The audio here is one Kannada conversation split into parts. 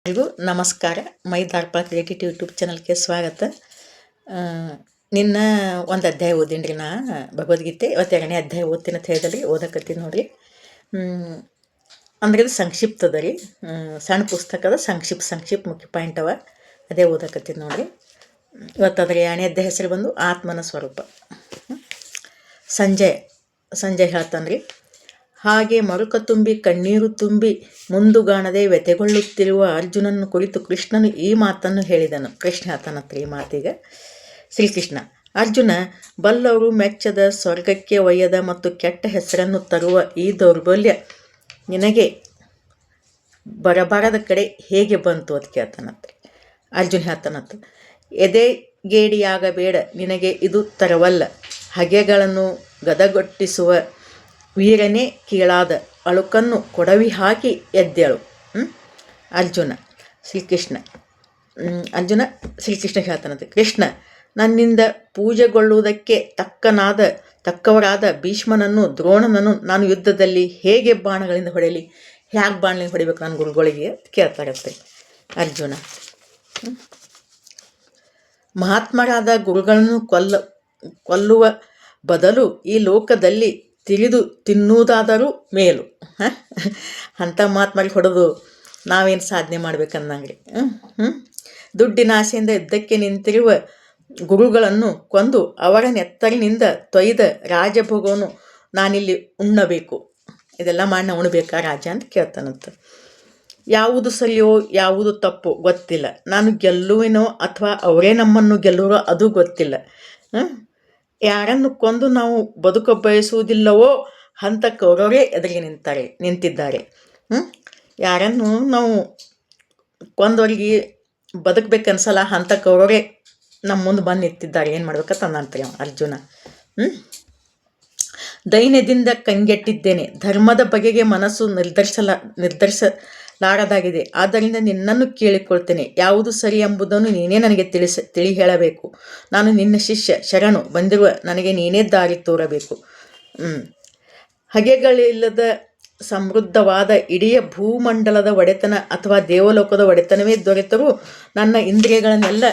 ಎಲ್ರಿಗೂ ನಮಸ್ಕಾರ. ಮೈ ದಾರ್ಪಾಳ ಕ್ರಿಯೇಟಿವ್ ಯೂಟ್ಯೂಬ್ ಚಾನಲ್ಗೆ ಸ್ವಾಗತ. ನಿನ್ನ ಒಂದು ಅಧ್ಯಾಯ ಓದಿನ್ರಿ. ನಾ ಭಗವದ್ಗೀತೆ ಇವತ್ತು 2ನೇ ಅಧ್ಯಾಯ ಓದ್ತೀನಿ ಅಂತ ಹೇಳಿದ್ರಿ, ಓದಕತ್ತೀನಿ ನೋಡಿರಿ. ಅಂದ್ರೆ ಇದು ಸಂಕ್ಷಿಪ್ತ ಅದ ರೀ, ಸಣ್ಣ ಪುಸ್ತಕದ ಸಂಕ್ಷಿಪ್ತ ಮುಖ್ಯ ಪಾಯಿಂಟ್ ಅವ, ಅದೇ ಓದಕತ್ತೀನಿ ನೋಡಿರಿ. ಇವತ್ತು ಅದ್ರ 2ನೇ ಅಧ್ಯಾಯ ಹೆಸರು ಬಂದು ಆತ್ಮನ ಸ್ವರೂಪ. ಸಂಜಯ್ ಹೇಳ್ತಾನ್ರಿ, ಹಾಗೆ ಮರುಕ ತುಂಬಿ ಕಣ್ಣೀರು ತುಂಬಿ ಮುಂದುಗಾಣದೆ ವ್ಯಥೆಗೊಳ್ಳುತ್ತಿರುವ ಅರ್ಜುನನ್ನು ಕುರಿತು ಕೃಷ್ಣನು ಈ ಮಾತನ್ನು ಹೇಳಿದನು. ಕೃಷ್ಣ ಹೇಳ್ತಾನತ್ರ ಈ ಮಾತಿಗೆ. ಶ್ರೀಕೃಷ್ಣ: ಅರ್ಜುನ, ಬಲ್ಲವರು ಮೆಚ್ಚದ, ಸ್ವರ್ಗಕ್ಕೆ ಒಯ್ಯದ ಮತ್ತು ಕೆಟ್ಟ ಹೆಸರನ್ನು ತರುವ ಈ ದೌರ್ಬಲ್ಯ ನಿನಗೆ ಬರಬಾರದ ಕಡೆ ಹೇಗೆ ಬಂತು ಅಂತ ಕೇಳ್ತಾನತ್ರ. ಅರ್ಜುನ ಹೇಳ್ತಾನತ್ತ, ಎದೆಗೇಡಿಯಾಗಬೇಡ, ನಿನಗೆ ಇದು ತರವಲ್ಲ. ಹಗೆಗಳನ್ನು ಗದಗೊಟ್ಟಿಸುವ ವೀರನೇ ಕೀಳಾದ ಅಳುಕನ್ನು ಕೊಡವಿ ಹಾಕಿ ಎದ್ದೇಳು. ಅರ್ಜುನ ಶ್ರೀಕೃಷ್ಣ ಹೇಳ್ತಾನಂತೆ, ಕೃಷ್ಣ, ನನ್ನಿಂದ ಪೂಜೆಗೊಳ್ಳುವುದಕ್ಕೆ ತಕ್ಕವರಾದ ಭೀಷ್ಮನನ್ನು, ದ್ರೋಣನನ್ನು ನಾನು ಯುದ್ಧದಲ್ಲಿ ಹೇಗೆ ಬಾಣಗಳಿಂದ ಹೊಡೆಯಲಿ? ಹೇಗೆ ಬಾಣಗಳಿಂದ ಹೊಡಿಬೇಕು ನನ್ನ ಗುರುಗಳಿಗೆ ಕೇಳ್ತಾರತ್ತೆ ಅರ್ಜುನ. ಮಹಾತ್ಮರಾದ ಗುರುಗಳನ್ನು ಕೊಲ್ಲುವ ಬದಲು ಈ ಲೋಕದಲ್ಲಿ ತಿಳಿದು ತಿನ್ನುವುದಾದರೂ ಮೇಲು. ಅಂಥ ಮಹಾತ್ಮರಿಗೆ ಹೊಡೆದು ನಾವೇನು ಸಾಧನೆ ಮಾಡ್ಬೇಕನ್ನಂಗ್ರಿ. ದುಡ್ಡಿನ ಆಸೆಯಿಂದ ಯುದ್ಧಕ್ಕೆ ನಿಂತಿರುವ ಗುರುಗಳನ್ನು ಕೊಂದು ಅವರ ನೆತ್ತರಿನಿಂದ ತೊಯ್ದ ರಾಜಭೋಗವನ್ನು ನಾನಿಲ್ಲಿ ಉಣ್ಣಬೇಕು. ಇದೆಲ್ಲ ಮಾಡಿ ಉಣ್ಬೇಕಾ ರಾಜ ಅಂತ ಕೇಳ್ತಾನಂತ. ಯಾವುದು ಸರಿಯೋ ಯಾವುದು ತಪ್ಪು ಗೊತ್ತಿಲ್ಲ. ನಾನು ಗೆಲ್ಲುವೆನೋ ಅಥವಾ ಅವರೇ ನಮ್ಮನ್ನು ಗೆಲ್ಲುವರೋ ಅದು ಗೊತ್ತಿಲ್ಲ. ಯಾರನ್ನು ಕೊಂದು ನಾವು ಬದುಕ ಬಯಸುವುದಿಲ್ಲವೋ ಅಂಥ ಕೌರವರೇ ಎದುರಿಗೆ ನಿಂತಿದ್ದಾರೆ. ಯಾರನ್ನು ನಾವು ಕೊಂದವರಿಗೆ ಬದುಕಬೇಕನ್ಸಲ್ಲ ಅಂಥ ಕೌರವರೇ ನಮ್ಮ ಮುಂದೆ ಬಂದು ನಿಂತಿದ್ದಾರೆ. ಏನು ಮಾಡ್ಬೇಕಂತ ಅಂತಾನೆ ಅರ್ಜುನ. ದೈನ್ಯದಿಂದ ಕಂಗೆಟ್ಟಿದ್ದೇನೆ, ಧರ್ಮದ ಬಗೆಗೆ ಮನಸ್ಸು ನಿರ್ಧರಿಸಲಾರದಾಗಿದೆ. ಆದ್ದರಿಂದ ನಿನ್ನನ್ನು ಕೇಳಿಕೊಳ್ತೇನೆ, ಯಾವುದು ಸರಿ ಎಂಬುದನ್ನು ನೀನೇ ನನಗೆ ತಿಳಿ ಹೇಳಬೇಕು. ನಾನು ನಿನ್ನ ಶಿಷ್ಯ, ಶರಣು ಬಂದಿರುವ ನನಗೆ ನೀನೇ ದಾರಿ ತೋರಬೇಕು. ಹಗೆಗಳಿಲ್ಲದ ಸಮೃದ್ಧವಾದ ಇಡೀ ಭೂಮಂಡಲದ ಒಡೆತನ ಅಥವಾ ದೇವಲೋಕದ ಒಡೆತನವೇ ದೊರೆತರೂ ನನ್ನ ಇಂದ್ರಿಯಗಳನ್ನೆಲ್ಲ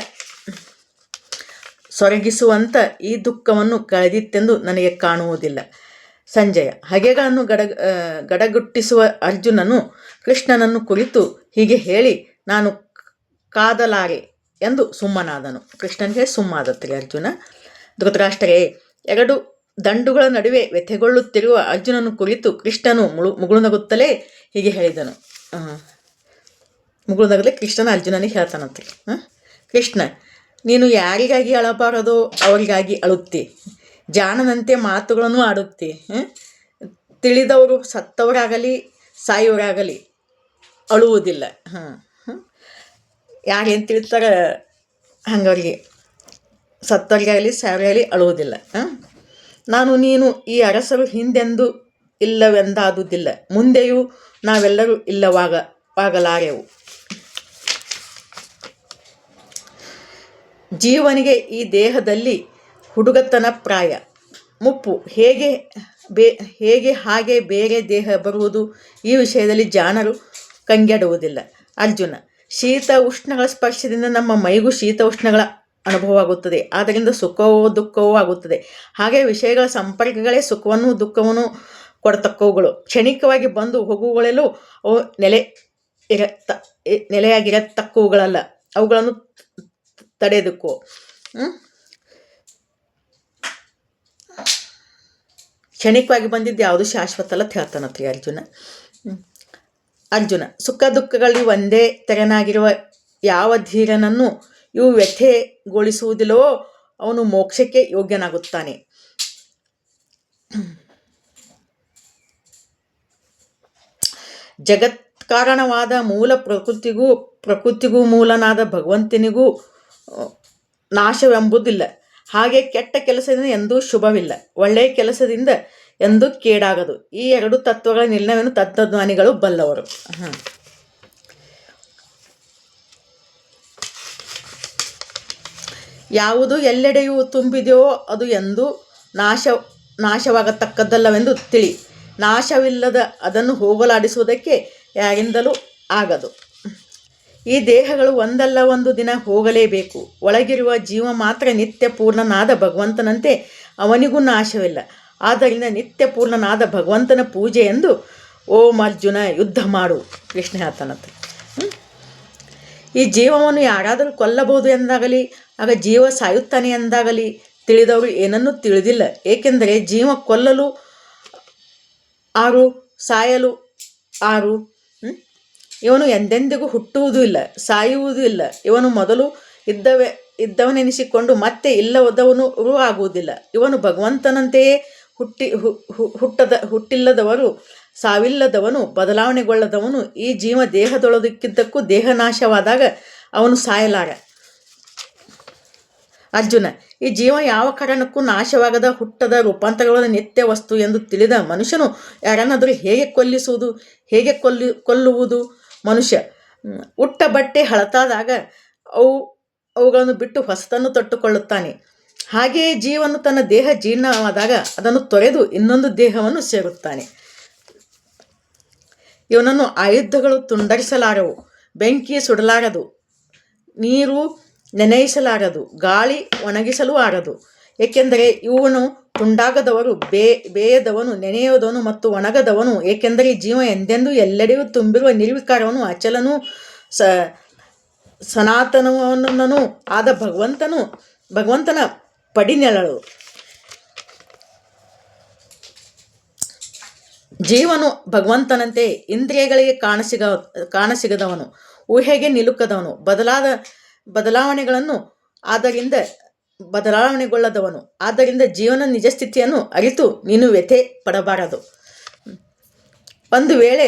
ಸೊರಗಿಸುವಂಥ ಈ ದುಃಖವನ್ನು ಕಳೆದಿತ್ತೆಂದು ನನಗೆ ಕಾಣುವುದಿಲ್ಲ. ಸಂಜಯ: ಹಗೆಗಳನ್ನು ಗಡಗುಟ್ಟಿಸುವ ಅರ್ಜುನನು ಕೃಷ್ಣನನ್ನು ಕುರಿತು ಹೀಗೆ ಹೇಳಿ ನಾನು ಕಾದಲಾರೆ ಎಂದು ಸುಮ್ಮನಾದನು. ಕೃಷ್ಣನಿಗೆ ಸುಮ್ಮಾದತ್ರಿ ಅರ್ಜುನ. ಧೃತರಾಷ್ಟ್ರೇ: 2 ದಂಡುಗಳ ನಡುವೆ ವ್ಯಥೆಗೊಳ್ಳುತ್ತಿರುವ ಅರ್ಜುನನು ಕುರಿತು ಕೃಷ್ಣನು ಮುಗುಳುನಗುತ್ತಲೇ ಹೀಗೆ ಹೇಳಿದನು. ಮುಗುಳುನಗಲೇ ಕೃಷ್ಣನ ಅರ್ಜುನನಿಗೆ ಹೇಳ್ತಾನಂತೆ. ಕೃಷ್ಣ: ನೀನು ಯಾರಿಗಾಗಿ ಅಳಬಾರದೋ ಅವರಿಗಾಗಿ ಅಳುತ್ತಿ, ಜಾಣನಂತೆ ಮಾತುಗಳನ್ನು ಆಡುತ್ತಿ. ತಿಳಿದವರು ಸತ್ತವರಾಗಲಿ ಸಾಯೋರಾಗಲಿ ಅಳುವುದಿಲ್ಲ. ಯಾರೇನು ತಿಳಿತಾರ ಹಂಗವ್ರಿಗೆ ಸತ್ತವರಿಗಾಗಲಿ ಸಾಯೋರಾಗಲಿ ಅಳುವುದಿಲ್ಲ. ನಾನು ನೀನು ಈ ಅರಸರು ಹಿಂದೆಂದು ಇಲ್ಲವೆಂದಾದುದಿಲ್ಲ, ಮುಂದೆಯೂ ನಾವೆಲ್ಲರೂ ಇಲ್ಲವಾಗಲಾರೆವು. ಜೀವನಿಗೆ ಈ ದೇಹದಲ್ಲಿ ಹುಡುಗತನ ಪ್ರಾಯ, ಮುಪ್ಪು ಹಾಗೆ ಬೇರೆ ದೇಹ ಬರುವುದು. ಈ ವಿಷಯದಲ್ಲಿ ಜಾಣರು ಕಂಗೆಡುವುದಿಲ್ಲ. ಅರ್ಜುನ: ಶೀತ ಉಷ್ಣಗಳ ಸ್ಪರ್ಶದಿಂದ ನಮ್ಮ ಮೈಗೂ ಶೀತ ಉಷ್ಣಗಳ ಅನುಭವವಾಗುತ್ತದೆ, ಆದ್ದರಿಂದ ಸುಖವೋ ದುಃಖವೂ ಆಗುತ್ತದೆ. ಹಾಗೆ ವಿಷಯಗಳ ಸಂಪರ್ಕಗಳೇ ಸುಖವನ್ನು ದುಃಖವನ್ನು ಕೊಡತಕ್ಕವುಗಳು. ಕ್ಷಣಿಕವಾಗಿ ಬಂದು ಹೋಗುವುಗಳೆಲ್ಲೂ ಅವು ನೆಲೆಯಾಗಿರತಕ್ಕವುಗಳಲ್ಲ, ಅವುಗಳನ್ನು ತಡೆದುಕೋ. ಕ್ಷಣಿಕವಾಗಿ ಬಂದಿದ್ದು ಯಾವುದು ಶಾಶ್ವತ ಅಲ್ಲ ಹೇಳ್ತಾನತ್ರಿ ಅರ್ಜುನ. ಅರ್ಜುನ: ಸುಖ ದುಃಖಗಳಲ್ಲಿ ಒಂದೇ ತೆರನಾಗಿರುವ ಯಾವ ಧೀರನನ್ನು ಇವು ವ್ಯಥೆಗೊಳಿಸುವುದಿಲ್ಲವೋ ಅವನು ಮೋಕ್ಷಕ್ಕೆ ಯೋಗ್ಯನಾಗುತ್ತಾನೆ. ಜಗತ್ಕಾರಣವಾದ ಮೂಲ ಪ್ರಕೃತಿಗೂ ಮೂಲನಾದ ಭಗವಂತನಿಗೂ ನಾಶವೆಂಬುದಿಲ್ಲ. ಹಾಗೆ ಕೆಟ್ಟ ಕೆಲಸದಿಂದ ಎಂದೂ ಶುಭವಿಲ್ಲ, ಒಳ್ಳೆಯ ಕೆಲಸದಿಂದ ಎಂದೂ ಕೇಡಾಗದು. ಈ 2 ತತ್ವಗಳ ನಿರ್ಣಯವನ್ನು ತತ್ವಜ್ಞಾನಿಗಳು ಬಲ್ಲವರು. ಯಾವುದು ಎಲ್ಲೆಡೆಯೂ ತುಂಬಿದೆಯೋ ಅದು ಎಂದೂ ನಾಶವಾಗತಕ್ಕದ್ದಲ್ಲವೆಂದು ತಿಳಿ. ನಾಶವಿಲ್ಲದ ಅದನ್ನು ಹೋಗಲಾಡಿಸುವುದಕ್ಕೆ ಯಾರಿಂದಲೂ ಆಗದು. ಈ ದೇಹಗಳು ಒಂದಲ್ಲ ಒಂದು ದಿನ ಹೋಗಲೇಬೇಕು. ಒಳಗಿರುವ ಜೀವ ಮಾತ್ರ ನಿತ್ಯ ಪೂರ್ಣನಾದ ಭಗವಂತನಂತೆ ಅವನಿಗೂ ನಾಶವಿಲ್ಲ. ಆದ್ದರಿಂದ ನಿತ್ಯ ಪೂರ್ಣನಾದ ಭಗವಂತನ ಪೂಜೆ ಎಂದು ಓಂ ಅರ್ಜುನ ಯುದ್ಧ ಮಾಡು. ಕೃಷ್ಣ ಹೇಳ್ತಾನಂತೆ. ಈ ಜೀವವನ್ನು ಯಾರಾದರೂ ಕೊಲ್ಲಬಹುದು ಎಂದಾಗಲಿ, ಆಗ ಜೀವ ಸಾಯುತ್ತಾನೆ ಎಂದಾಗಲಿ ತಿಳಿದವರು ಏನನ್ನೂ ತಿಳಿದಿಲ್ಲ. ಏಕೆಂದರೆ ಜೀವ ಕೊಲ್ಲಲು ಆರು, ಸಾಯಲು ಆರು. ಇವನು ಎಂದೆಂದಿಗೂ ಹುಟ್ಟುವುದೂ ಇಲ್ಲ, ಸಾಯುವುದೂ ಇಲ್ಲ. ಇವನು ಮೊದಲು ಇದ್ದವನೆನಿಸಿಕೊಂಡು ಮತ್ತೆ ಇಲ್ಲದವನು ಆಗುವುದಿಲ್ಲ. ಇವನು ಭಗವಂತನಂತೆಯೇ ಹುಟ್ಟಿಲ್ಲದವರು, ಸಾವಿಲ್ಲದವನು, ಬದಲಾವಣೆಗೊಳ್ಳದವನು. ಈ ಜೀವ ದೇಹದೊಳದಕ್ಕಿದ್ದಕ್ಕೂ ದೇಹ ನಾಶವಾದಾಗ ಅವನು ಸಾಯಲಾರ. ಅರ್ಜುನ, ಈ ಜೀವ ಯಾವ ಕಾರಣಕ್ಕೂ ನಾಶವಾಗದ, ಹುಟ್ಟದ, ರೂಪಾಂತರವಾದ ನಿತ್ಯ ವಸ್ತು ಎಂದು ತಿಳಿದ ಮನುಷ್ಯನು ಯಾರನ್ನಾದರೂ ಹೇಗೆ ಕೊಲ್ಲುವುದು? ಮನುಷ್ಯ ಉಟ್ಟ ಬಟ್ಟೆ ಹಳತಾದಾಗ ಅವುಗಳನ್ನು ಬಿಟ್ಟು ಹೊಸತನ್ನು ತೊಟ್ಟುಕೊಳ್ಳುತ್ತಾನೆ. ಹಾಗೆಯೇ ಜೀವನು ತನ್ನ ದೇಹ ಜೀರ್ಣವಾದಾಗ ಅದನ್ನು ತೊರೆದು ಇನ್ನೊಂದು ದೇಹವನ್ನು ಸೇರುತ್ತಾನೆ. ಇವನನ್ನು ಆಯುಧಗಳು ತುಂಡರಿಸಲಾರವು, ಬೆಂಕಿ ಸುಡಲಾರದು, ನೀರು ನೆನೆಯಿಸಲಾರದು, ಗಾಳಿ ಒಣಗಿಸಲು ಆರದು. ಏಕೆಂದರೆ ಇವನು ತುಂಡಾಗದವರು, ಬೇಯದವನು, ನೆನೆಯೋದವನು ಮತ್ತು ಒಣಗದವನು. ಏಕೆಂದರೆ ಜೀವ ಎಂದೆಂದೂ ಎಲ್ಲೆಡೆಯೂ ತುಂಬಿರುವ ನಿರ್ವಿಕಾರವನು, ಅಚಲನೂ ಸನಾತನವನೂ ಆದ ಭಗವಂತನ ಪಡಿನೆಳಳು. ಜೀವನು ಭಗವಂತನಂತೆ ಇಂದ್ರಿಯಗಳಿಗೆ ಕಾಣಸಿಗದವನು, ಊಹೆಗೆ ನಿಲುಕದವನು, ಬದಲಾವಣೆಗಳನ್ನು ಬದಲಾವಣೆಗೊಳ್ಳದವನು. ಆದ್ದರಿಂದ ಜೀವನ ನಿಜಸ್ಥಿತಿಯನ್ನು ಅರಿತು ನೀನು ವ್ಯಥೆ ಪಡಬಾರದು. ಒಂದು ವೇಳೆ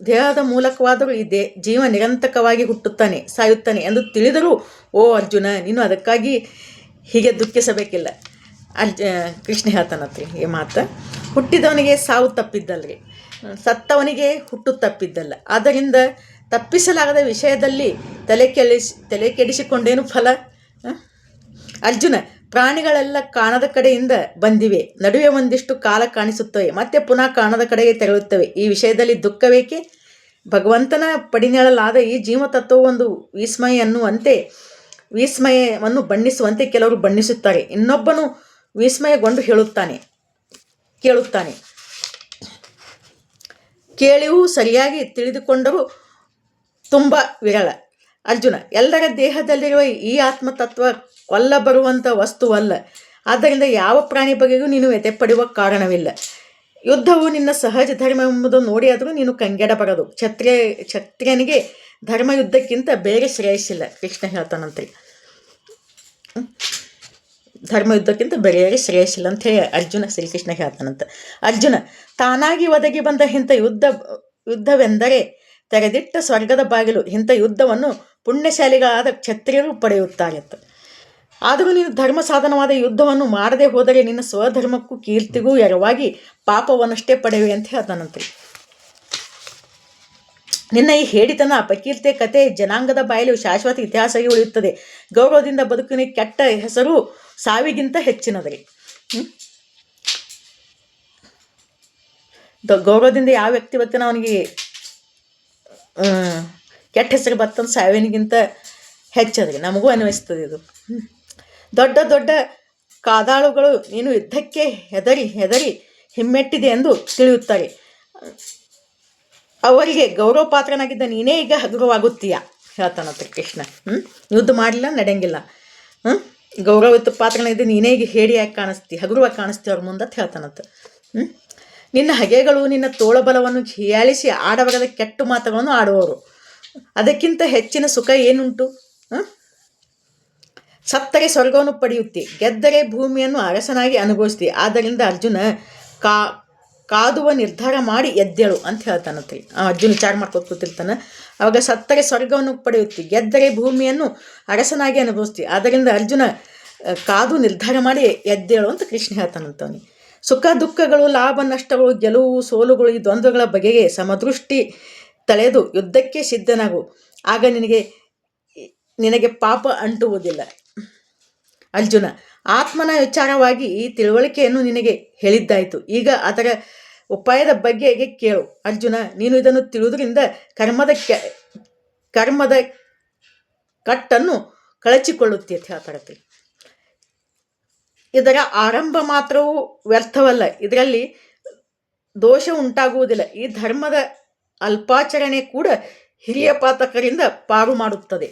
ದೇಹದ ಮೂಲಕವಾದರೂ ಈ ಜೀವ ನಿರಂತರವಾಗಿ ಹುಟ್ಟುತ್ತಾನೆ, ಸಾಯುತ್ತಾನೆ ಎಂದು ತಿಳಿದರೂ ಓ ಅರ್ಜುನ, ನೀನು ಅದಕ್ಕಾಗಿ ಹೀಗೆ ದುಃಖಿಸಬೇಕಿಲ್ಲ. ಕೃಷ್ಣ ಹೇಳ್ತಾನತ್ರಿ ಈ ಮಾತು. ಹುಟ್ಟಿದವನಿಗೆ ಸಾವು ತಪ್ಪಿದ್ದಲ್ರಿ, ಸತ್ತವನಿಗೆ ಹುಟ್ಟು ತಪ್ಪಿದ್ದಲ್ಲ. ಆದ್ದರಿಂದ ತಪ್ಪಿಸಲಾಗದ ವಿಷಯದಲ್ಲಿ ತಲೆ ಕೆಡಿಸಿಕೊಂಡೇನು ಫಲ? ಅರ್ಜುನ, ಪ್ರಾಣಿಗಳೆಲ್ಲ ಕಾಣದ ಕಡೆಯಿಂದ ಬಂದಿವೆ, ನಡುವೆ ಒಂದಿಷ್ಟು ಕಾಲ ಕಾಣಿಸುತ್ತವೆ, ಮತ್ತೆ ಪುನಃ ಕಾಣದ ಕಡೆಗೆ ತೆರಳುತ್ತವೆ. ಈ ವಿಷಯದಲ್ಲಿ ದುಃಖವೇಕೆ? ಭಗವಂತನ ಪಡಿನೆಳಲಾದ ಈ ಜೀವತತ್ವವು ಒಂದು ವಿಸ್ಮಯವನ್ನು ಬಣ್ಣಿಸುವಂತೆ ಕೆಲವರು ಬಣ್ಣಿಸುತ್ತಾರೆ. ಇನ್ನೊಬ್ಬನು ವಿಸ್ಮಯಗೊಂಡು ಕೇಳುತ್ತಾನೆ. ಕೇಳಿಯೂ ಸರಿಯಾಗಿ ತಿಳಿದುಕೊಂಡರೂ ತುಂಬ ವಿರಳ. ಅರ್ಜುನ, ಎಲ್ಲರ ದೇಹದಲ್ಲಿರುವ ಈ ಆತ್ಮತತ್ವ ಕೊಲ್ಲಬರುವಂಥ ವಸ್ತುವಲ್ಲ. ಆದ್ದರಿಂದ ಯಾವ ಪ್ರಾಣಿ ಬಗೆಗೂ ನೀನು ವ್ಯಥೆಪಡುವ ಕಾರಣವಿಲ್ಲ. ಯುದ್ಧವು ನಿನ್ನ ಸಹಜ ಧರ್ಮ ಎಂಬುದನ್ನು ನೋಡಿಯಾದರೂ ನೀನು ಕಂಗೆಡಬಾರದು. ಕ್ಷತ್ರಿಯನಿಗೆ ಧರ್ಮಯುದ್ಧಕ್ಕಿಂತ ಬೇರೆ ಶ್ರೇಯಸ್ಸಿಲ್ಲ. ಕೃಷ್ಣ ಹೇಳ್ತಾನಂತ್ರಿ, ಧರ್ಮಯುದ್ಧಕ್ಕಿಂತ ಬೇರೆ ಶ್ರೇಯಸ್ಸಿಲ್ಲ ಅಂತ ಹೇಳಿ ಅರ್ಜುನ ಶ್ರೀಕೃಷ್ಣ ಹೇಳ್ತಾನಂತ. ಅರ್ಜುನ, ತಾನಾಗಿ ಒದಗಿ ಬಂದ ಇಂಥ ಯುದ್ಧವೆಂದರೆ ತೆರೆದಿಟ್ಟ ಸ್ವರ್ಗದ ಬಾಗಿಲು. ಇಂಥ ಯುದ್ಧವನ್ನು ಪುಣ್ಯಶಾಲಿಗಳಾದ ಕ್ಷತ್ರಿಯರು ಪಡೆಯುತ್ತಾರೆ. ಆದರೂ ನೀನು ಧರ್ಮ ಸಾಧನವಾದ ಯುದ್ಧವನ್ನು ಮಾಡದೆ ಹೋದರೆ ನಿನ್ನ ಸ್ವಧರ್ಮಕ್ಕೂ ಕೀರ್ತಿಗೂ ಎರವಾಗಿ ಪಾಪವನ್ನಷ್ಟೇ ಪಡೆಯುವೆ ಅಂತ ಹೇಳ್ತಾನಂತೆ. ನಿನ್ನ ಈ ಹೇಡಿತನ, ಅಪಕೀರ್ತಿಯ ಕತೆ ಜನಾಂಗದ ಬಾಯಲ್ಲಿ ಶಾಶ್ವತ ಇತಿಹಾಸವಾಗಿ ಉಳಿಯುತ್ತದೆ. ಗೌರವದಿಂದ ಬದುಕಿನ ಕೆಟ್ಟ ಹೆಸರು ಸಾವಿಗಿಂತ ಹೆಚ್ಚಿನದ್ರಿ. ಗೌರವದಿಂದ ಯಾವ ವ್ಯಕ್ತಿ ಬರ್ತಾನೆ ಅವನಿಗೆ ಕೆಟ್ಟ ಹೆಸರು ಬರ್ತಂದು ಸಾವಿನಿಗಿಂತ ಹೆಚ್ಚದ್ರಿ. ನಮಗೂ ಅನ್ವಯಿಸ್ತದೆ ಇದು. ದೊಡ್ಡ ದೊಡ್ಡ ಕಾದಾಳುಗಳು ನೀನು ಯುದ್ಧಕ್ಕೆ ಹೆದರಿ ಹಿಮ್ಮೆಟ್ಟಿದೆ ಎಂದು ತಿಳಿಯುತ್ತಾರೆ. ಅವರಿಗೆ ಗೌರವ ಪಾತ್ರನಾಗಿದ್ದ ನೀನೇ ಈಗ ಹಗುರವಾಗುತ್ತೀಯ ಹೇಳ್ತಾನಂತ ಕೃಷ್ಣ. ಯುದ್ಧ ಮಾಡಲಿಲ್ಲ ನಡೆಯಂಗಿಲ್ಲ. ಗೌರವ ಪಾತ್ರನಾಗಿದ್ದ ನೀನೇ ಈಗ ಹೇಡಿಯಾಗಿ ಹಗುರವಾಗಿ ಕಾಣಿಸ್ತೀವಿ ಅವ್ರ ಮುಂದೆ ಹೇಳ್ತಾನಂತ. ನಿನ್ನ ಹಗೆಗಳು ನಿನ್ನ ತೋಳಬಲವನ್ನು ಹೀಯಾಳಿಸಿ ಆಡಬಾರದ ಕೆಟ್ಟ ಮಾತುಗಳನ್ನು ಆಡುವವರು. ಅದಕ್ಕಿಂತ ಹೆಚ್ಚಿನ ಸುಖ ಏನುಂಟು? ಸತ್ತರೆ ಸ್ವರ್ಗವನ್ನು ಪಡೆಯುತ್ತಿ, ಗೆದ್ದರೆ ಭೂಮಿಯನ್ನು ಅರಸನಾಗಿ ಅನುಭವಿಸ್ತಿ. ಆದ್ದರಿಂದ ಅರ್ಜುನ ಕಾದುವ ನಿರ್ಧಾರ ಮಾಡಿ ಎದ್ದೇಳು ಅಂತ ಹೇಳ್ತಾನಂತ್ರಿ. ಅರ್ಜುನ ವಿಚಾರ ಮಾಡ್ಕೊತ ಕೂತಿರ್ತಾನೆ. ಅವಾಗ ಸತ್ತರೆ ಸ್ವರ್ಗವನ್ನು ಪಡೆಯುತ್ತಿ, ಗೆದ್ದರೆ ಭೂಮಿಯನ್ನು ಅರಸನಾಗಿ ಅನುಭವಿಸ್ತಿ. ಆದ್ದರಿಂದ ಅರ್ಜುನ ಕಾದು ನಿರ್ಧಾರ ಮಾಡಿ ಎದ್ದೇಳು ಅಂತ ಕೃಷ್ಣ ಹೇಳ್ತಾನಂತವನಿ. ಸುಖ ದುಃಖಗಳು, ಲಾಭ ನಷ್ಟಗಳು, ಗೆಲುವು ಸೋಲುಗಳು, ಈ ದ್ವಂದ್ವಗಳ ಬಗೆಗೆ ಸಮದೃಷ್ಟಿ ತಳೆದು ಯುದ್ಧಕ್ಕೆ ಸಿದ್ಧನಾಗು. ಆಗ ನಿನಗೆ ಪಾಪ ಅಂಟುವುದಿಲ್ಲ. ಅರ್ಜುನ, ಆತ್ಮನ ವಿಚಾರವಾಗಿ ಈ ತಿಳುವಳಿಕೆಯನ್ನು ನಿನಗೆ ಹೇಳಿದ್ದಾಯಿತು. ಈಗ ಅದರ ಉಪಾಯದ ಬಗ್ಗೆ ಕೇಳು. ಅರ್ಜುನ, ನೀನು ಇದನ್ನು ತಿಳಿಯುವುದರಿಂದ ಕರ್ಮದ ಕಟ್ಟನ್ನು ಕಳಚಿಕೊಳ್ಳುತ್ತೆ ಅಂತ ಹೇಳ್ತಾರೆ. ಇದರ ಆರಂಭ ಮಾತ್ರವೂ ವ್ಯರ್ಥವಲ್ಲ, ಇದರಲ್ಲಿ ದೋಷ ಉಂಟಾಗುವುದಿಲ್ಲ. ಈ ಧರ್ಮದ ಅಲ್ಪಾಚರಣೆ ಕೂಡ ಹಿರಿಯ ಪಾತಕರಿಂದ ಪಾರು ಮಾಡುತ್ತದೆ.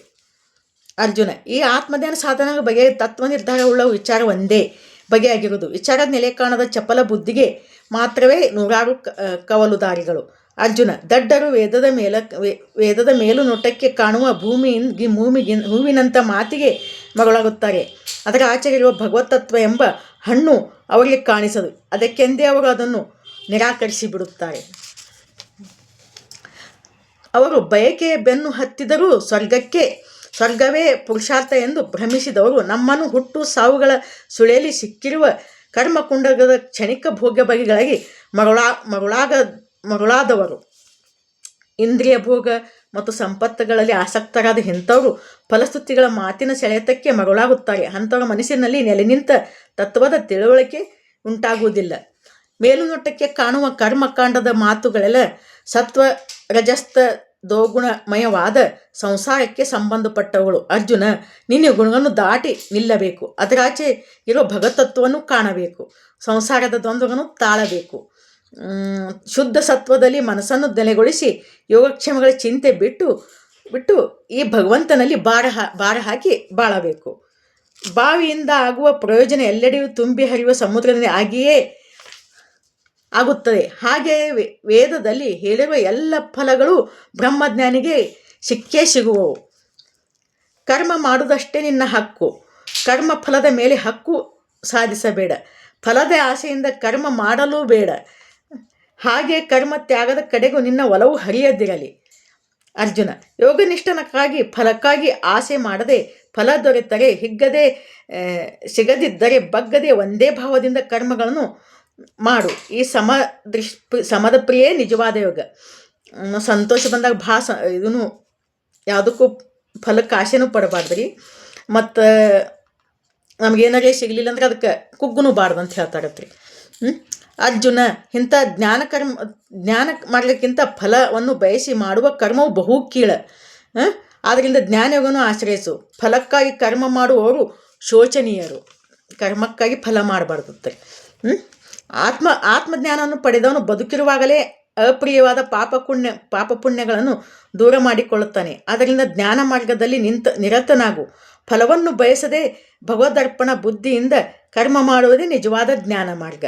ಅರ್ಜುನ, ಈ ಆತ್ಮಧ್ಯಾನ ಸಾಧನಗಳ ಬಗ್ಗೆ ತತ್ವ ನಿರ್ಧಾರವುಳ್ಳ ವಿಚಾರ ಒಂದೇ ಬಗೆಯಾಗಿರುವುದು. ವಿಚಾರದ ನೆಲೆ ಕಾಣದ ಚಪಲ ಬುದ್ಧಿಗೆ ಮಾತ್ರವೇ ನೂರಾರು ಕವಲುದಾರಿಗಳು. ಅರ್ಜುನ, ದಡ್ಡರು ವೇದದ ಮೇಲುನೋಟಕ್ಕೆ ಕಾಣುವ ಹೂವಿನಂಥ ಮಾತಿಗೆ ಮಗಳಾಗುತ್ತಾರೆ. ಅದರ ಆಚೆ ಇರುವ ಭಗವತ್ತತ್ವ ಎಂಬ ಹಣ್ಣು ಅವರಿಗೆ ಕಾಣಿಸದು. ಅದಕ್ಕೆಂದೇ ಅವರು ಅದನ್ನು ನಿರಾಕರಿಸಿ ಬಿಡುತ್ತಾರೆ. ಅವರು ಬಯಕೆಯ ಬೆನ್ನು ಹತ್ತಿದರೂ ಸ್ವರ್ಗವೇ ಪುರುಷಾರ್ಥ ಎಂದು ಭ್ರಮಿಸಿದವರು ನಮ್ಮನ್ನು ಹುಟ್ಟು ಸಾವುಗಳ ಸುಳಿಯಲ್ಲಿ ಸಿಕ್ಕಿರುವ ಕರ್ಮಕುಂಡದ ಕ್ಷಣಿಕ ಭೋಗ್ಯ ಬಗೆಗಳಾಗಿ ಮರುಳಾದವರು. ಇಂದ್ರಿಯ ಭೋಗ ಮತ್ತು ಸಂಪತ್ತುಗಳಲ್ಲಿ ಆಸಕ್ತರಾದ ಇಂಥವರು ಫಲಸ್ತುತಿಗಳ ಮಾತಿನ ಸೆಳೆತಕ್ಕೆ ಮರುಳಾಗುತ್ತಾರೆ. ಅಂಥವರ ಮನಸ್ಸಿನಲ್ಲಿ ನೆಲೆ ನಿಂತ ತತ್ವದ ತಿಳುವಳಿಕೆ ಉಂಟಾಗುವುದಿಲ್ಲ. ಮೇಲುನೋಟಕ್ಕೆ ಕಾಣುವ ಕರ್ಮಕಾಂಡದ ಮಾತುಗಳೆಲ್ಲ ಸತ್ವ ರಜಸ್ಥ ದೋಗುಣಮಯವಾದ ಸಂಸಾರಕ್ಕೆ ಸಂಬಂಧಪಟ್ಟವುಗಳು. ಅರ್ಜುನ, ನೀನು ಗುಣಗಳನ್ನು ದಾಟಿ ನಿಲ್ಲಬೇಕು. ಅದರಾಚೆ ಇರೋ ಭಗವತತ್ವವನ್ನು ಕಾಣಬೇಕು. ಸಂಸಾರದ ದ್ವಂದ್ವಗಳನ್ನು ತಾಳಬೇಕು. ಶುದ್ಧ ಸತ್ವದಲ್ಲಿ ಮನಸ್ಸನ್ನು ನೆಲೆಗೊಳಿಸಿ ಯೋಗಕ್ಷೇಮಗಳ ಚಿಂತೆ ಬಿಟ್ಟು ಈ ಭಗವಂತನಲ್ಲಿ ಭಾರ ಹಾಕಿ ಬಾಳಬೇಕು. ಬಾವಿಯಿಂದ ಆಗುವ ಪ್ರಯೋಜನ ಎಲ್ಲೆಡೆಯೂ ತುಂಬಿ ಹರಿಯುವ ಸಮುದ್ರದಲ್ಲಿ ಆಗಿಯೇ ಆಗುತ್ತದೆ. ಹಾಗೆಯೇ ವೇದದಲ್ಲಿ ಹೇಳಿರುವ ಎಲ್ಲ ಫಲಗಳು ಬ್ರಹ್ಮಜ್ಞಾನಿಗೆ ಸಿಕ್ಕೇ ಸಿಗುವವು. ಕರ್ಮ ಮಾಡುವುದಷ್ಟೇ ನಿನ್ನ ಹಕ್ಕು. ಕರ್ಮ ಫಲದ ಮೇಲೆ ಹಕ್ಕು ಸಾಧಿಸಬೇಡ. ಫಲದ ಆಸೆಯಿಂದ ಕರ್ಮ ಮಾಡಲೂ ಬೇಡ. ಹಾಗೆ ಕರ್ಮ ತ್ಯಾಗದ ಕಡೆಗೂ ನಿನ್ನ ಒಲವು ಹರಿಯದಿರಲಿ. ಅರ್ಜುನ, ಯೋಗನಿಷ್ಠನಕ್ಕಾಗಿ ಫಲಕ್ಕಾಗಿ ಆಸೆ ಮಾಡದೆ, ಫಲ ದೊರೆತರೆ ಹಿಗ್ಗದೆ, ಸಿಗದಿದ್ದರೆ ಬಗ್ಗದೆ ಒಂದೇ ಭಾವದಿಂದ ಕರ್ಮಗಳನ್ನು ಮಾಡು. ಈ ಸಮದ ಪ್ರಿಯೇ ನಿಜವಾದ ಯೋಗ. ಸಂತೋಷ ಬಂದಾಗ ಇದನ್ನು ಯಾವುದಕ್ಕೂ ಫಲಕ್ಕೆ ಆಸೆನೂ ಪಡಬಾರ್ದ್ರಿ. ಮತ್ತು ನಮಗೇನಾರೇ ಸಿಗಲಿಲ್ಲ ಅಂದ್ರೆ ಅದಕ್ಕೆ ಕುಗ್ಗುನೂ ಬಾರ್ದು ಅಂತ ಹೇಳ್ತಾರತ್ರಿ. ಅರ್ಜುನ, ಇಂಥ ಜ್ಞಾನ ಮಾಡಲಿಕ್ಕಿಂತ ಫಲವನ್ನು ಬಯಸಿ ಮಾಡುವ ಕರ್ಮವು ಬಹು ಕೀಳ. ಆದ್ದರಿಂದ ಜ್ಞಾನಯೋಗವನ್ನು ಆಶ್ರಯಿಸು. ಫಲಕ್ಕಾಗಿ ಕರ್ಮ ಮಾಡುವವರು ಶೋಚನೀಯರು. ಕರ್ಮಕ್ಕಾಗಿ ಫಲ ಮಾಡಬಾರ್ದು. ಆತ್ಮಜ್ಞಾನವನ್ನು ಪಡೆದವನು ಬದುಕಿರುವಾಗಲೇ ಅಪ್ರಿಯವಾದ ಪಾಪ ಪುಣ್ಯಗಳನ್ನು ದೂರ ಮಾಡಿಕೊಳ್ಳುತ್ತಾನೆ. ಅದರಿಂದ ಜ್ಞಾನ ಮಾರ್ಗದಲ್ಲಿ ನಿರತನಾಗು. ಫಲವನ್ನು ಬಯಸದೆ ಭಗವದರ್ಪಣ ಬುದ್ಧಿಯಿಂದ ಕರ್ಮ ಮಾಡುವುದೇ ನಿಜವಾದ ಜ್ಞಾನ ಮಾರ್ಗ.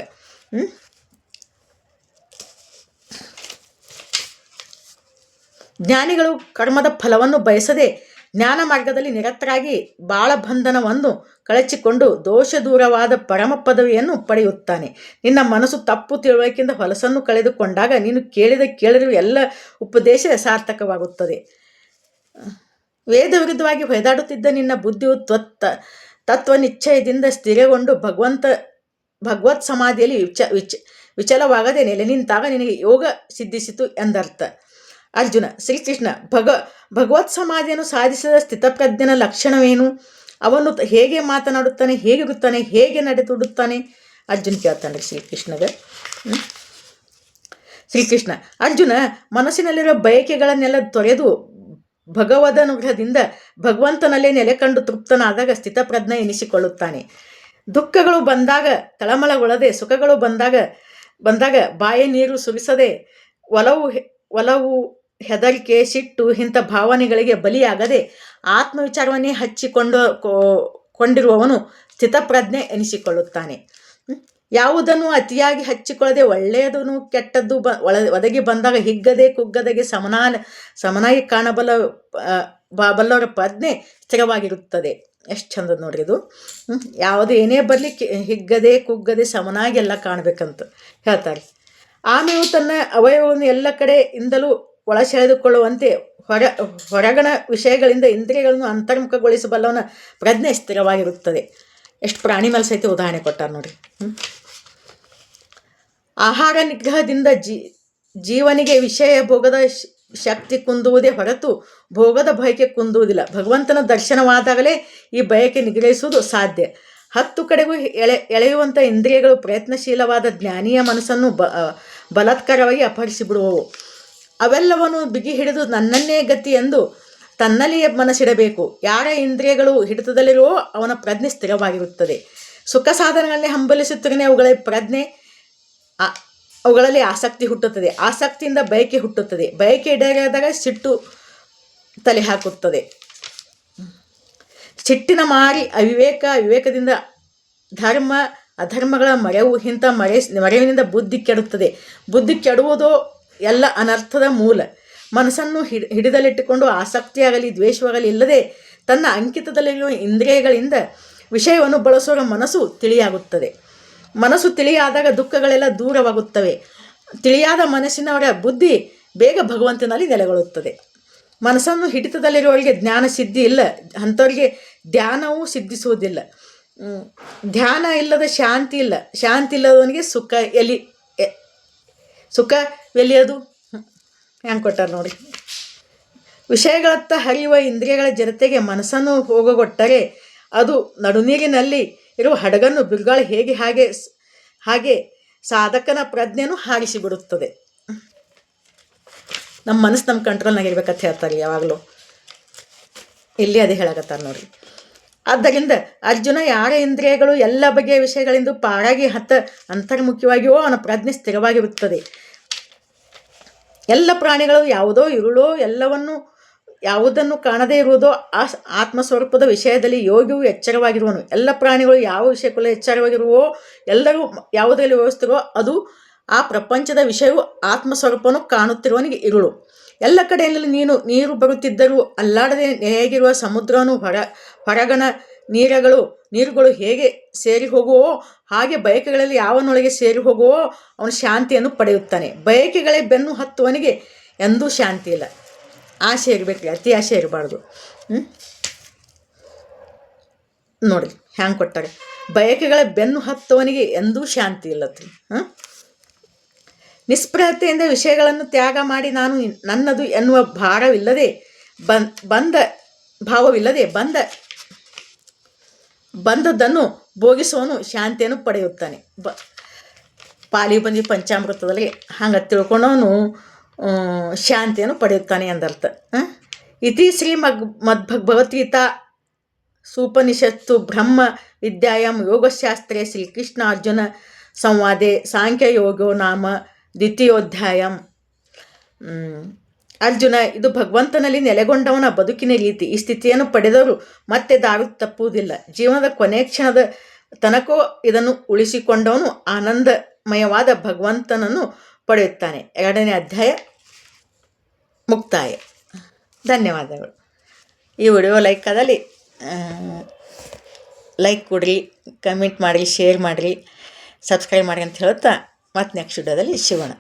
ಜ್ಞಾನಿಗಳು ಕರ್ಮದ ಫಲವನ್ನು ಬಯಸದೆ ಜ್ಞಾನ ಮಾರ್ಗದಲ್ಲಿ ನಿರತರಾಗಿ ಬಾಳಬಂಧನವನ್ನು ಕಳಚಿಕೊಂಡು ದೋಷ ದೂರವಾದ ಪರಮ ಪದವಿಯನ್ನು ಪಡೆಯುತ್ತಾನೆ. ನಿನ್ನ ಮನಸ್ಸು ತಪ್ಪು ತಿಳುವಳಿಕೆಯಿಂದ ಹೊಲಸನ್ನು ಕಳೆದುಕೊಂಡಾಗ ನೀನು ಕೇಳಿರುವ ಎಲ್ಲ ಉಪದೇಶ ಸಾರ್ಥಕವಾಗುತ್ತದೆ. ವೇದ ವಿರುದ್ಧವಾಗಿ ಹೊಯ್ದಾಡುತ್ತಿದ್ದ ನಿನ್ನ ಬುದ್ಧಿಯು ತತ್ವ ನಿಶ್ಚಯದಿಂದ ಸ್ಥಿರಗೊಂಡು ಭಗವತ್ ಸಮಾಧಿಯಲ್ಲಿ ವಿಚಲವಾಗದೆ ನೆಲೆ ನಿಂತಾಗ ನಿನಗೆ ಯೋಗ ಸಿದ್ಧಿಸಿತು ಎಂದರ್ಥ. ಅರ್ಜುನ, ಶ್ರೀಕೃಷ್ಣ, ಭಗವತ್ ಸಮಾಧಿಯನ್ನು ಸಾಧಿಸಿದ ಸ್ಥಿತಪ್ರಜ್ಞನ ಲಕ್ಷಣವೇನು? ಅವನು ಹೇಗೆ ಮಾತನಾಡುತ್ತಾನೆ, ಹೇಗಿರುತ್ತಾನೆ, ಹೇಗೆ ನಡೆದುಡುತ್ತಾನೆ? ಅರ್ಜುನ ಕೇಳ್ತಾನೆ ಶ್ರೀಕೃಷ್ಣ, ಅರ್ಜುನ, ಮನಸ್ಸಿನಲ್ಲಿರುವ ಬಯಕೆಗಳನ್ನೆಲ್ಲ ತೊರೆದು ಭಗವದನುಗ್ರಹದಿಂದ ಭಗವಂತನಲ್ಲೇ ನೆಲೆ ಕಂಡು ತೃಪ್ತನಾದಾಗ ಸ್ಥಿತಪ್ರಜ್ಞ ಎನಿಸಿಕೊಳ್ಳುತ್ತಾನೆ. ದುಃಖಗಳು ಬಂದಾಗ ತಳಮಳಗೊಳ್ಳದೆ, ಸುಖಗಳು ಬಂದಾಗ ಬಾಯಿ ನೀರು ಸುರಿಸದೆ, ಒಲವು ಹೆದರಿಕೆ, ಸಿಟ್ಟು ಇಂಥ ಭಾವನೆಗಳಿಗೆ ಬಲಿಯಾಗದೆ ಆತ್ಮವಿಚಾರವನ್ನೇ ಕೊಂಡಿರುವವನು ಸ್ಥಿತಪ್ರಜ್ಞೆ ಎನಿಸಿಕೊಳ್ಳುತ್ತಾನೆ. ಯಾವುದನ್ನು ಅತಿಯಾಗಿ ಹಚ್ಚಿಕೊಳ್ಳದೆ ಒಳ್ಳೆಯದನ್ನು ಕೆಟ್ಟದ್ದು ಒದಗಿ ಬಂದಾಗ ಹಿಗ್ಗದೆ ಕುಗ್ಗದೆಗೆ ಸಮನಾಗಿ ಕಾಣಬಲ್ಲವರ ಪ್ರಜ್ಞೆ ಸ್ಥಿರವಾಗಿರುತ್ತದೆ. ಎಷ್ಟು ಚಂದದ ನೋಡ್ರಿ ಇದು. ಯಾವುದು ಏನೇ ಬರಲಿ ಹಿಗ್ಗದೆ ಕುಗ್ಗದೆ ಸಮನಾಗಿ ಎಲ್ಲ ಕಾಣಬೇಕಂತ ಹೇಳ್ತಾರೆ. ಆಮೆಯು ತನ್ನ ಅವಯವವನ್ನು ಎಲ್ಲ ಕಡೆಯಿಂದಲೂ ಒಳ ಸೆಳೆದುಕೊಳ್ಳುವಂತೆ ಹೊರಗಣ ವಿಷಯಗಳಿಂದ ಇಂದ್ರಿಯಗಳನ್ನು ಅಂತರ್ಮುಖಗೊಳಿಸಬಲ್ಲವನ ಪ್ರಜ್ಞೆ ಸ್ಥಿರವಾಗಿರುತ್ತದೆ. ಎಷ್ಟು ಪ್ರಾಣಿ ಮೇಲೆ ಸಹಿತ ಉದಾಹರಣೆ ಕೊಟ್ಟಾರ ನೋಡ್ರಿ. ಆಹಾರ ನಿಗ್ರಹದಿಂದ ಜೀವನಿಗೆ ವಿಷಯ ಭೋಗದ ಶಕ್ತಿ ಕುಂದುವುದೇ ಹೊರತು ಭೋಗದ ಬಯಕೆ ಕುಂದುವುದಿಲ್ಲ. ಭಗವಂತನ ದರ್ಶನವಾದಾಗಲೇ ಈ ಬಯಕೆ ನಿಗ್ರಹಿಸುವುದು ಸಾಧ್ಯ. 10 ಕಡೆಗೂ ಎಳೆಯುವಂಥ ಇಂದ್ರಿಯಗಳು ಪ್ರಯತ್ನಶೀಲವಾದ ಜ್ಞಾನಿಯ ಮನಸ್ಸನ್ನು ಬಲಾತ್ಕಾರವಾಗಿ ಅಪಹರಿಸಿಬಿಡುವವು. ಅವೆಲ್ಲವನ್ನು ಬಿಗಿ ಹಿಡಿದು ನನ್ನನ್ನೇ ಗತಿ ಎಂದು ತನ್ನಲ್ಲಿಯೇ ಮನಸ್ಸಿಡಬೇಕು. ಯಾರ ಇಂದ್ರಿಯಗಳು ಹಿಡಿತದಲ್ಲಿರುವೋ ಅವನ ಪ್ರಜ್ಞೆ ಸ್ಥಿರವಾಗಿರುತ್ತದೆ. ಸುಖ ಸಾಧನಗಳನ್ನೇ ಹಂಬಲಿಸುತ್ತಲೇ ಅವುಗಳಲ್ಲಿ ಆಸಕ್ತಿ ಹುಟ್ಟುತ್ತದೆ. ಆಸಕ್ತಿಯಿಂದ ಬಯಕೆ ಹುಟ್ಟುತ್ತದೆ. ಬಯಕೆ ಈಡೇರಿದಾಗ ಸಿಟ್ಟು ತಲೆ ಹಾಕುತ್ತದೆ. ಸಿಟ್ಟಿನ ಮಾರಿ ವಿವೇಕದಿಂದ ಧರ್ಮ ಅಧರ್ಮಗಳ ಮರೆವು. ಇಂಥ ಮರೆವಿನಿಂದ ಬುದ್ಧಿ ಕೆಡುತ್ತದೆ. ಬುದ್ಧಿ ಕೆಡುವುದೋ ಎಲ್ಲ ಅನರ್ಥದ ಮೂಲ. ಮನಸ್ಸನ್ನು ಹಿಡಿದಲ್ಲಿಟ್ಟುಕೊಂಡು ಆಸಕ್ತಿಯಾಗಲಿ ದ್ವೇಷವಾಗಲಿ ಇಲ್ಲದೆ ತನ್ನ ಅಂಕಿತದಲ್ಲಿರುವ ಇಂದ್ರಿಯಗಳಿಂದ ವಿಷಯವನ್ನು ಬಳಸುವ ಮನಸ್ಸು ತಿಳಿಯಾಗುತ್ತದೆ. ಮನಸ್ಸು ತಿಳಿಯಾದಾಗ ದುಃಖಗಳೆಲ್ಲ ದೂರವಾಗುತ್ತವೆ. ತಿಳಿಯಾದ ಮನಸ್ಸಿನವರ ಬುದ್ಧಿ ಬೇಗ ಭಗವಂತನಲ್ಲಿ ನೆಲೆಗೊಳ್ಳುತ್ತದೆ. ಮನಸ್ಸನ್ನು ಹಿಡಿತದಲ್ಲಿರುವವರಿಗೆ ಜ್ಞಾನ ಸಿದ್ಧಿ ಇಲ್ಲ. ಅಂಥವರಿಗೆ ಧ್ಯಾನವೂ ಸಿದ್ಧಿಸುವುದಿಲ್ಲ. ಧ್ಯಾನ ಇಲ್ಲದ ಶಾಂತಿ ಇಲ್ಲ. ಶಾಂತಿ ಇಲ್ಲದವನಿಗೆ ಸುಖ ಎಲ್ಲಿಯದು ಹೆಂಗೆ ಕೊಟ್ಟಾರ ನೋಡಿ. ವಿಷಯಗಳತ್ತ ಹರಿಯುವ ಇಂದ್ರಿಯಗಳ ಜೊತೆಗೆ ಮನಸ್ಸನ್ನು ಹೋಗಗೊಟ್ಟರೆ ಅದು ನಡುನೀರಿನಲ್ಲಿ ಇರುವ ಹಡಗನ್ನು ಬಿರುಗಾಳಿ ಹಾಗೆ ಸಾಧಕನ ಪ್ರಜ್ಞೆಯನ್ನು ಹಾರಿಸಿಬಿಡುತ್ತದೆ. ನಮ್ಮ ಮನಸ್ಸು ನಮ್ಮ ಕಂಟ್ರೋಲ್ನಾಗಿರ್ಬೇಕಂತ ಹೇಳ್ತಾರೆ ಯಾವಾಗಲೂ. ಇಲ್ಲಿ ಅದೇ ಹೇಳಕತ್ತಾರೆ ನೋಡಿ. ಆದ್ದರಿಂದ ಅರ್ಜುನ ಯಾರ ಇಂದ್ರಿಯಗಳು ಎಲ್ಲ ಬಗೆಯ ವಿಷಯಗಳಿಂದ ಪಾರಾಗಿ ಅಂತರ್ಮುಖ್ಯವಾಗಿಯೋ ಅವನ ಪ್ರಜ್ಞೆ ಸ್ಥಿರವಾಗಿರುತ್ತದೆ. ಎಲ್ಲ ಪ್ರಾಣಿಗಳು ಯಾವುದೋ ಇರುಳೋ ಯಾವುದನ್ನು ಕಾಣದೇ ಇರುವುದೋ ಆ ಆತ್ಮಸ್ವರೂಪದ ವಿಷಯದಲ್ಲಿ ಯೋಗಿಯು ಎಚ್ಚರವಾಗಿರುವನು. ಎಲ್ಲ ಪ್ರಾಣಿಗಳು ಯಾವ ವಿಷಯಕ್ಕೂ ಎಚ್ಚರವಾಗಿರುವೋ, ಎಲ್ಲರೂ ಯಾವುದರಲ್ಲಿ ವ್ಯವಸ್ಥಿರೋ ಅದು ಆ ಪ್ರಪಂಚದ ವಿಷಯವು ಆತ್ಮಸ್ವರೂಪವನ್ನು ಕಾಣುತ್ತಿರುವವನಿಗೆ ಇರುಳು. ಎಲ್ಲ ಕಡೆಯಲ್ಲಿ ನೀರು ಬರುತ್ತಿದ್ದರೂ ಅಲ್ಲಾಡದೆ ನೆಲೆಯಾಗಿರುವ ಸಮುದ್ರವನ್ನು ಹೊರಗಣ ನೀರುಗಳು ಹೇಗೆ ಸೇರಿ ಹೋಗುವೋ ಹಾಗೆ ಬಯಕೆಗಳಲ್ಲಿ ಯಾವನೊಳಗೆ ಸೇರಿ ಹೋಗುವೋ ಅವನು ಶಾಂತಿಯನ್ನು ಪಡೆಯುತ್ತಾನೆ. ಬಯಕೆಗಳೇ ಬೆನ್ನು ಹತ್ತುವನಿಗೆ ಎಂದೂ ಶಾಂತಿ ಇಲ್ಲ. ಆಸೆ ಇರಬೇಕು, ಅತಿ ಆಸೆ ಇರಬಾರ್ದು. ನೋಡಿ ಹ್ಯಾಂಗೆ ಕೊಟ್ಟಾರೆ. ಬಯಕೆಗಳ ಬೆನ್ನು ಹತ್ತುವನಿಗೆ ಎಂದೂ ಶಾಂತಿ ಇಲ್ಲತ್ರಿ. ನಿಸ್ಪೃಹತೆಯಿಂದ ವಿಷಯಗಳನ್ನು ತ್ಯಾಗ ಮಾಡಿ ನಾನು ನನ್ನದು ಎನ್ನುವ ಭಾವವಿಲ್ಲದೆ ಬಂದದ್ದನ್ನು ಭೋಗಿಸುವನು ಶಾಂತಿಯನ್ನು ಪಡೆಯುತ್ತಾನೆ. ಪಾಲಿ ಬಂದಿ ಪಂಚಾಮೃತದಲ್ಲಿ ಹಂಗೆ ತಿಳ್ಕೊಂಡವನು ಶಾಂತಿಯನ್ನು ಪಡೆಯುತ್ತಾನೆ ಎಂದರ್ಥ. ಇತಿ ಶ್ರೀ ಮದ್ಭಗವದ್ಗೀತಾ ಸೂಪನಿಷತ್ತು ಬ್ರಹ್ಮ ವಿದ್ಯಾಯಾಂ ಯೋಗಶಾಸ್ತ್ರೇ ಶ್ರೀಕೃಷ್ಣ ಅರ್ಜುನ ಸಂವಾದೆ ಸಾಂಖ್ಯಯೋಗೋ ನಾಮ ದ್ವಿತೀಯೋಧ್ಯಾಯಂ. ಅರ್ಜುನ, ಇದು ಭಗವಂತನಲ್ಲಿ ನೆಲೆಗೊಂಡವನ ಬದುಕಿನ ರೀತಿ. ಈ ಸ್ಥಿತಿಯನ್ನು ಪಡೆದವರು ಮತ್ತೆ ದಾರಿ ತಪ್ಪುವುದಿಲ್ಲ. ಜೀವನದ ಕೊನೆಯ ಕ್ಷಣದ ತನಕೋ ಇದನ್ನು ಉಳಿಸಿಕೊಂಡವನು ಆನಂದಮಯವಾದ ಭಗವಂತನನ್ನು ಪಡೆಯುತ್ತಾನೆ. 2ನೇ ಅಧ್ಯಾಯ ಮುಕ್ತಾಯ. ಧನ್ಯವಾದಗಳು. ಈ ವಿಡಿಯೋ ಲೈಕ್ ಆದಲ್ಲಿ ಲೈಕ್ ಕೊಡ್ರಿ, ಕಮೆಂಟ್ ಮಾಡಿರಿ, ಶೇರ್ ಮಾಡಿರಿ, ಸಬ್ಸ್ಕ್ರೈಬ್ ಮಾಡಿ ಅಂತ ಹೇಳ್ತಾ ಮತ್ತೆ ನೆಕ್ಸ್ಟ್ ವಿಡಿಯೋದಲ್ಲಿ ಸಿಗೋಣ.